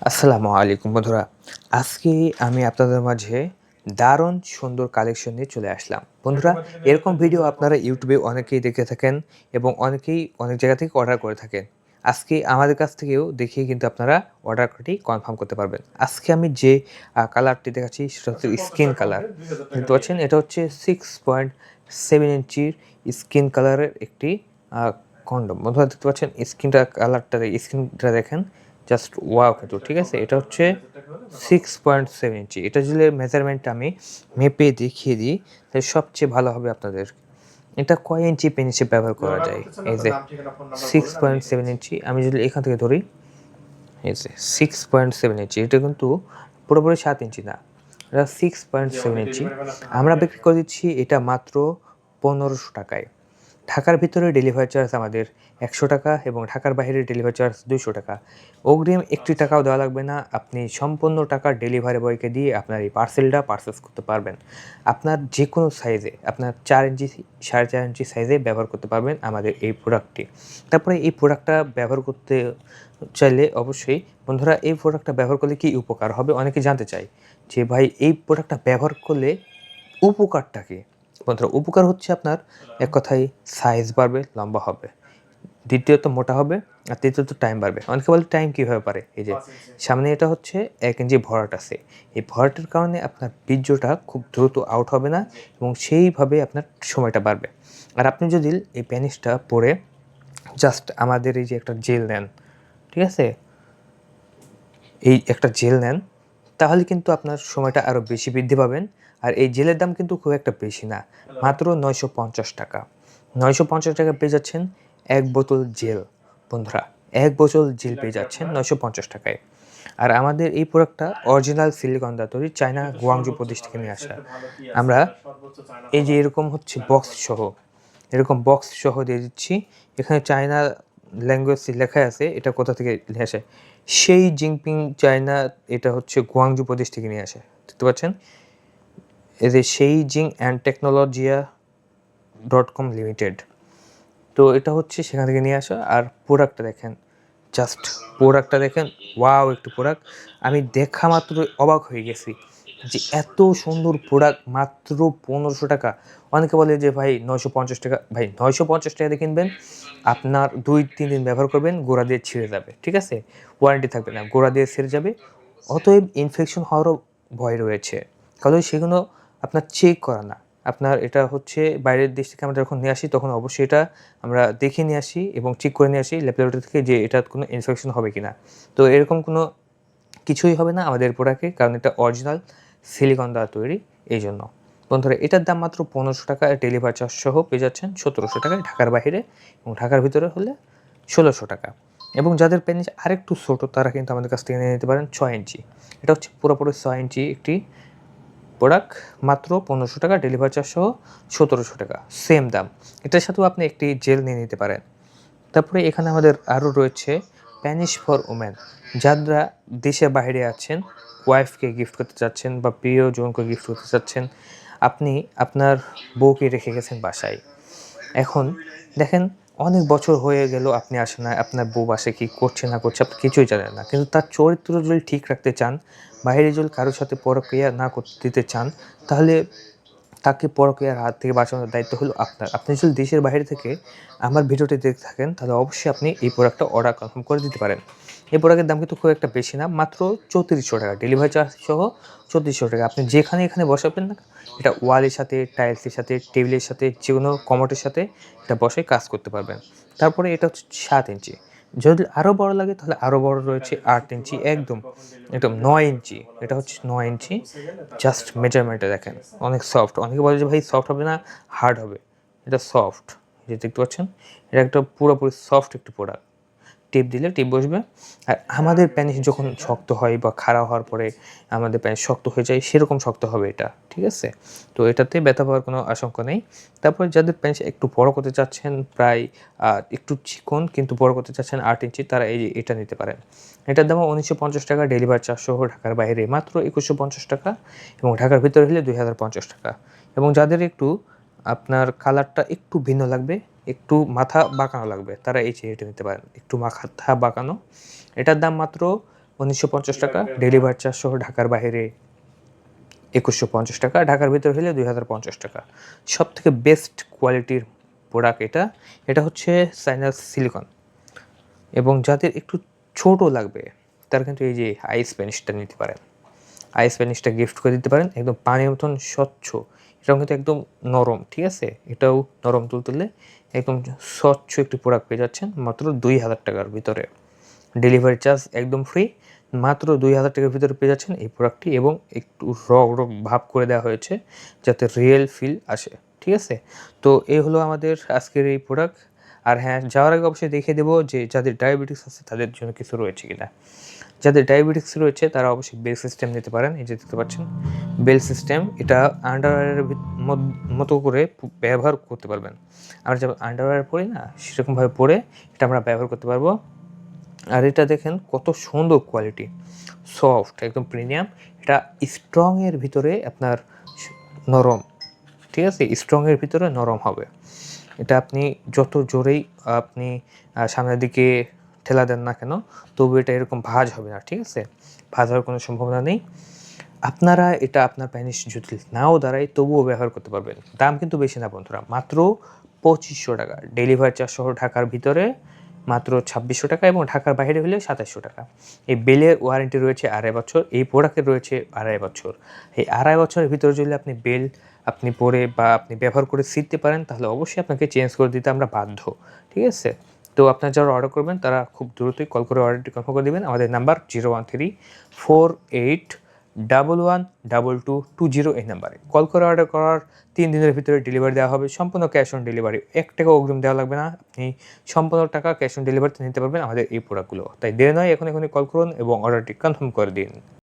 আসসালামু আলাইকুম বন্ধুরা। আজকে আমি আপনাদের মাঝে দারুণ সুন্দর কালেকশন নিয়ে চলে আসলাম। বন্ধুরা, এরকম ভিডিও আপনারা ইউটিউবে অনেকেই দেখে থাকেন এবং অনেকেই অনেক জায়গা থেকে অর্ডার করে থাকেন। আজকে আমাদের কাছ থেকেও দেখিয়ে কিন্তু আপনারা অর্ডার করেটি কনফার্ম করতে পারবেন। আজকে আমি যে কালারটি দেখাচ্ছি সেটা হচ্ছে স্কিন কালার। দেখতে পাচ্ছেন, এটা হচ্ছে 6.7 ইঞ্চির স্কিন কালারের একটি আ কন্ডম। বন্ধুরা দেখতে পাচ্ছেন স্কিনটা দেখেন। জাস্ট ওয়াও কিন্তু ঠিক আছে? এটা হচ্ছে 6.7 ইঞ্চি। এটা যদি মেজারমেন্টটা আমি মেপে দেখিয়ে দিই, তাহলে সবচেয়ে ভালো হবে আপনাদের। এটা কয় ইঞ্চি পেন হিসেবে ব্যবহার করা যায়? এই যে 6.7 ইঞ্চি, আমি যদি এখান থেকে ধরি, এই যে 6.7 ইঞ্চি, এটা কিন্তু পুরোপুরি 7 ইঞ্চি না। এটা 6.7 ইঞ্চি। আমরা বিক্রি করে দিচ্ছি এটা মাত্র ১৫০০ টাকায়। ঢাকার ভিতরে ডেলিভারি চার্জ আমাদের ১০০ টাকা এবং ঢাকার বাইরে ডেলিভারি চার্জ ২০০ টাকা। অগ্রিম একটি টাকাও দেওয়া লাগবে না। আপনি সম্পূর্ণ টাকা ডেলিভারি বয়কে দিয়ে আপনার এই পার্সেলটা পারচেজ করতে পারবেন। আপনার যেকোনো সাইজে, আপনার ৪ ইঞ্চি, ৪.৫ ইঞ্চি সাইজে ব্যবহার করতে পারবেন আমাদের এই প্রোডাক্টটি। তারপরে এই প্রোডাক্টটা ব্যবহার করতে চাইলে অবশ্যই বন্ধুরা, এই প্রোডাক্টটা ব্যবহার করলে কী উপকার হবে? অনেকে জানতে চায় যে, ভাই এই প্রোডাক্টটা ব্যবহার করলে উপকারটা কী? বন্ধুরা, উপকার হচ্ছে আপনার এক কথায় সাইজ বাড়বে, লম্বা হবে। দ্বিতীয়ত মোটা হবে, আর তৃতীয়ত টাইম বাড়বে। অনেকে বলে টাইম কীভাবে বাড়ে? এই যে সামনে এটা হচ্ছে ১ ইঞ্চি ভরাট আছে। এই ভরাটের কারণে আপনার বীর্যটা খুব দ্রুত আউট হবে না এবং সেইভাবে আপনার সময়টা বাড়বে। আর আপনি যদি এই প্যানিসটা পরে জাস্ট আমাদের এই যে একটা জেল নেন, ঠিক আছে? এই একটা জেল নেন, তাহলে কিন্তু আপনার সময়টা আরও বেশি বৃদ্ধি পাবেন। আর এই জেলের দাম কিন্তু খুব একটা বেশি না, মাত্র ৯৫০ টাকা। ৯৫০ টাকায় পেয়ে যাচ্ছেন ১ বোতল জেল। বন্ধুরা, ১ বোতল জেল পেয়ে যাচ্ছেন ৯৫০ টাকায়। আর আমাদের এই প্রোডাক্টটা অরিজিনাল সিলিকন দ্বারা তৈরি, চায়না গুয়াংজু প্রদেশ থেকে নিয়ে আসা। আমরা এই যে এরকম হচ্ছে বক্স সহ দিয়ে দিচ্ছি। এখানে চায়না ল্যাঙ্গুয়েজ লেখা আছে, এটা কোথা থেকে নিয়ে আসে? সেই জিনপিং চায়না, এটা হচ্ছে গুয়াংজু প্রদেশ থেকে নিয়ে আসে। দেখতে পাচ্ছেন? এই যে সেইজিং অ্যান্ড টেকনোলজিয়া .com লিমিটেড। তো এটা হচ্ছে সেখান থেকে নিয়ে আসা। আর প্রোডাক্টটা দেখেন, জাস্ট প্রোডাক্টটা দেখেন, ওয়াও একটু প্রোডাক্ট। আমি দেখা মাত্রই অবাক হয়ে গেছি যে এত সুন্দর প্রোডাক্ট মাত্র ১৫০০ টাকা। অনেকে বলে যে ভাই ৯৫০ টাকা। ভাই ৯৫০ টাকা দিয়ে কিনবেন, আপনার ২-৩ দিন ব্যবহার করবেন, গোড়া দিয়ে ছিঁড়ে যাবে। ঠিক আছে? ওয়ারেন্টি থাকবে না, গোড়া দিয়ে ছিঁড়ে যাবে। অতএব ইনফেকশন হওয়ারও ভয় রয়েছে। কারণ সেগুলো আপনার চেক করা না। আপনার এটা হচ্ছে বাইরের দেশ থেকে আমরা যখন নিয়ে আসি, তখন অবশ্যই এটা আমরা দেখে নিয়ে আসি এবং চেক করে নিয়ে আসি ল্যাবরেটরি থেকে যে এটার কোনো ইনফেকশন হবে কিনা। তো এরকম কোনো কিছুই হবে না আমাদের প্রোডাক্টে, কারণ এটা অরিজিনাল সিলিকন দ্বারা তৈরি, এইজন্য। বন্ধুরা, এটার দাম মাত্র ১৫০০ টাকা। ডেলিভারি চার্জ সহ পেয়ে যাচ্ছেন ১৭০০ টাকায় ঢাকার বাইরে, এবং ঢাকার ভিতরে হলে ১৬০০ টাকা। এবং যাদের পেনিস আরেকটু ছোট, তারা কিন্তু আমাদের কাছ থেকে নিয়ে নিতে পারেন ৬ ইঞ্চি। এটা হচ্ছে পুরোপুরি ৬ ইঞ্চি একটি প্রোডাক্ট, মাত্র ১৫০০ টাকা, ডেলিভারি চার্জ সহ ১৭০০ টাকা, সেম দাম। এটার সাথেও আপনি একটি জেল নিয়ে নিতে পারেন। তারপরে এখানে আমাদের আরও রয়েছে প্যানিশ ফর ওমেন। যারা দেশের বাইরে আছেন, ওয়াইফকে গিফট করতে চাচ্ছেন বা প্রিয়জনকে গিফট করতে চাচ্ছেন, আপনি আপনার বউকে রেখে গেছেন বাসায়। এখন দেখেন, অনেক বছর হয়ে গেল আপনি আসেন না, আপনার বউ বাসায় কী করছে না করছে আপনি কিছুই জানেন না। কিন্তু তার চরিত্র যদি ঠিক রাখতে চান, বাইরে যদি কারো সাথে পরক্রিয়া না করতে দিতে চান, তাহলে তাকে পরকীয়ার হাত থেকে বাঁচানোর দায়িত্ব হলো আপনার। আপনি যদি দেশের বাইরে থেকে আমার ভিডিওটি দেখে থাকেন, তাহলে অবশ্যই আপনি এই প্রোডাক্টটা অর্ডার কনফার্ম করে দিতে পারেন। এই প্রোডাক্টের দাম কিন্তু খুব একটা বেশি না, মাত্র ৩৪০০ টাকা, ডেলিভারি চার্জ সহ ৩৪০০ টাকা। আপনি যেখানে এখানে বসাবেন না, এটা ওয়ালের সাথে, টাইলসের সাথে, টেবিলের সাথে, যেকোনো কমোডের সাথে এটা বসে কাজ করতে পারবেন। তারপরে এটা হচ্ছে ৭ ইঞ্চি। যদি আরও বড় লাগে তাহলে আরও বড় রয়েছে ৮ ইঞ্চি, একদম ৯ ইঞ্চি। এটা হচ্ছে ৯ ইঞ্চি। জাস্ট মেজারমেন্টটা দেখেন, অনেক সফট। অনেকে বলে যে ভাই সফট হবে না, হার্ড হবে। এটা সফট, এই যে দেখতে পাচ্ছেন, এটা একটা পুরোপুরি সফট একটি প্রোডাক্ট। টিপ দিলে টিপ বসবে। আর আমাদের প্যানিস যখন শক্ত হয় বা খাড়া হওয়ার পরে আমাদের প্যানিস শক্ত হয়ে যায়, সেরকম শক্ত হবে এটা। ঠিক আছে? তো এটাতে ব্যথা পাওয়ার কোনো আশঙ্কা নেই। তারপরে যাদের প্যানিস একটু বড় করতে চাচ্ছেন, প্রায় একটু চিকন কিন্তু বড় করতে চাচ্ছেন ৮ ইঞ্চি, তারা এটা নিতে পারেন। এটার দামও ১৯৫০ টাকা, ডেলিভারি চার্জ সহ ঢাকার বাইরে মাত্র ২১৫০ টাকা, এবং ঢাকার ভিতরে হলে ২০৫০ টাকা। এবং যাদের একটু আপনার কালারটা একটু ভিন্ন লাগবে, একটু মাথা বাঁকানো লাগবে, তারা এই চেয়ারটা নিতে পারেন। একটু মাথা বাঁকানো, এটার দাম মাত্র 1950 টাকা, ডেলিভারি চার্জ সহ ঢাকার বাইরে 2150 টাকা, ঢাকার ভিতরে হলে 2050 টাকা। সব থেকে বেস্ট কোয়ালিটির প্রোডাক্ট এটা হচ্ছে চাইনা সিলিকন। এবং যাদের একটু ছোট লাগবে তারা কিন্তু এই যে আইস প্যানিসটা নিতে পারেন, আইস প্যানিসটা গিফট করে দিতে পারেন, একদম পানির মতন স্বচ্ছ, এটাও কিন্তু একদম নরম, ঠিক আছে, এটাও নরম তুলতুলে একদম স্বচ্ছ একটি প্রোডাক্ট পেয়ে যাচ্ছেন মাত্র 2000 টাকার ভিতরে। ডেলিভারি চার্জ একদম ফ্রি, মাত্র 2000 টাকার ভিতরে পেয়ে যাচ্ছেন এই প্রোডাক্টটি, এবং একটু ভাব করে দেওয়া হয়েছে যাতে রিয়েল ফিল আসে, ঠিক আছে। তো এই হলো আমাদের আজকের এই প্রোডাক্ট। আর হ্যাঁ, যাওয়ার আগে অবশ্যই দেখে দেবো যে যাদের ডায়াবেটিস আছে তাদের জন্য কিছু রয়েছে কিনা। যাদের ডায়াবেটিস রয়েছে তারা অবশ্যই বেল সিস্টেম নিতে পারেন। এই যে দেখতে পাচ্ছেন বেল সিস্টেম, এটা আন্ডারওয়্যারের মতো করে ব্যবহার করতে পারবেন। আমরা যেমন আন্ডারওয়্যার পরি না, সেরকমভাবে পরে এটা আমরা ব্যবহার করতে পারবো। আর এটা দেখেন কত সুন্দর কোয়ালিটি, সফট, একদম প্রিমিয়াম। এটা স্ট্রংয়ের ভিতরে আপনার নরম, ঠিক আছে, স্ট্রংয়ের ভিতরে নরম হবে। এটা আপনি যত জোরেই আপনি সামনের দিকে ঠেলা দেন না কেন, তবু এটা এরকম ভাঁজ হবে না, ঠিক আছে, ভাঁজ হওয়ার কোনো সম্ভাবনা নেই। আপনারা এটা আপনার প্যানিস যদি নাও দাঁড়ায় তবুও ব্যবহার করতে পারবেন। দাম কিন্তু বেশি না বন্ধুরা, মাত্র 2500 টাকা, ডেলিভারি চার্জ সহ ঢাকার ভিতরে মাত্র 2600 টাকা, এবং ঢাকার বাইরে হলে 2700 টাকা। এই বেলের ওয়ারেন্টি রয়েছে 2.5 বছর, এই প্রোডাক্টের রয়েছে 2.5 বছর। এই 2.5 বছরের ভিতরে যদি আপনি বেল আপনি পরে বা আপনি ব্যবহার করে শিখতে পারেন, তাহলে অবশ্যই আপনাকে চেঞ্জ করে দিতে আমরা বাধ্য, ঠিক আছে। তো আপনারা যারা অর্ডার করবেন তারা খুব দ্রুতই কল করে অর্ডারটি কনফার্ম করে দেবেন। আমাদের নাম্বার 01348112220, এই নাম্বারে কল করে অর্ডার করার 3 দিনের ভিতরে ডেলিভারি দেওয়া হবে। সম্পূর্ণ ক্যাশ অন ডেলিভারি, 1 টাকা অগ্রিম দেওয়া লাগবে না, আপনি সম্পূর্ণ টাকা ক্যাশ অন ডেলিভারিতে নিতে পারবেন আমাদের এই প্রোডাক্টগুলো। তাই দেরি নয়, এখনই কল করুন এবং অর্ডারটি কনফার্ম করে দিন।